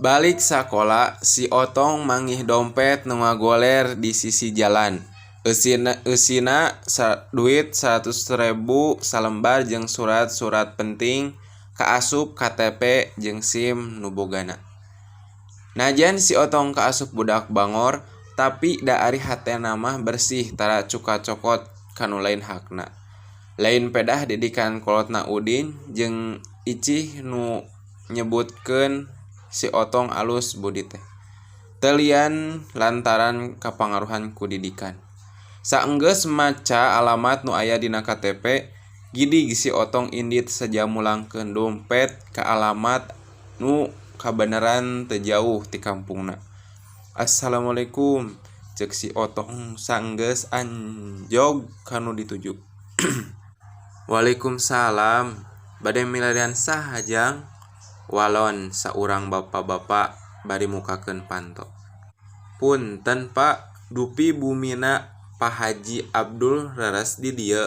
Balik sakola si Otong manggih dompet nu ngagoler di sisi jalan. Eusina duit 100.000 salembar jeung surat-surat penting kaasup KTP jeung SIM nu bogana. Najan si Otong kaasup budak bangor, tapi da ari hatena mah bersih tara cuka cokot kanu lain hakna. Lain pedah didikan kolotna Udin jeung Icih nu nyebutkeun si Otong alus budi teh. Teu lian lantaran kapangaruhan ku didikan. Saenggeus maca alamat nu aya dina KTP, gidig si Otong indit saja mulangkeun dompet ka alamat nu kabeneran teu jauh ti kampungna. Assalamualaikum, ceuk si Otong saenggeus anjog kanu dituju. Waalaikumsalam, bade milarian saha Jang? Walon saurang bapa-bapa bari mukakeun panto. Punten Pak, dupi bumina Pak Haji Abdul raras di dieu,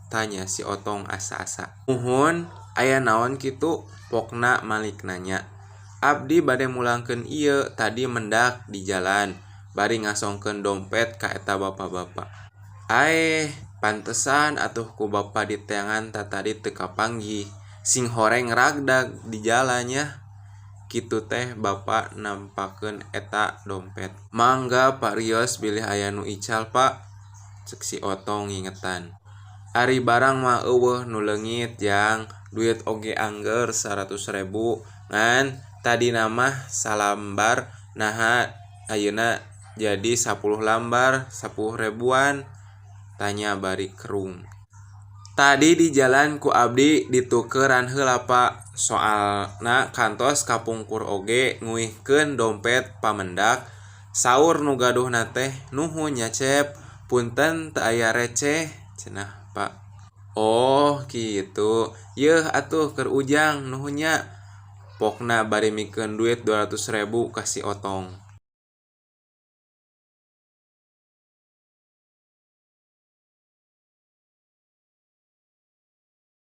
tanya si Otong asa-asa. Nuhun, aya naon kitu? Pokna Malik nanya. Abdi bade mulangkeun ieu, tadi mendak di jalan, bari ngasongkeun dompet ka eta bapa-bapa. Pantesan atuh ku bapa di teangan tadi teu kapanggih, sing horeng ragdag di jalannya. Kitu teh bapa nampakeun eta dompet. Mangga Pak Rios bilih aya nu ical Pak, ceuk si Otong ngingetan. Ari barang mah eueuh nu leungit Jang, duit oge angger 100.000 ngan tadina mah salambar, naha ayeuna jadi 10 lambar 10 ribuan, tanya bari kerung. Tadi di jalan ku abdi ditukeran heula Pak, soalna kantos kapungkur oge nguihkeun dompet pamendak. Saur nu gaduhna teh, nuhun nya Cep, punten teu aya receh, cenah Pak. Oh kitu, yeuh atuh keur Ujang nuhun nya. Pokna bari mikeun duit 200.000 ka si Otong.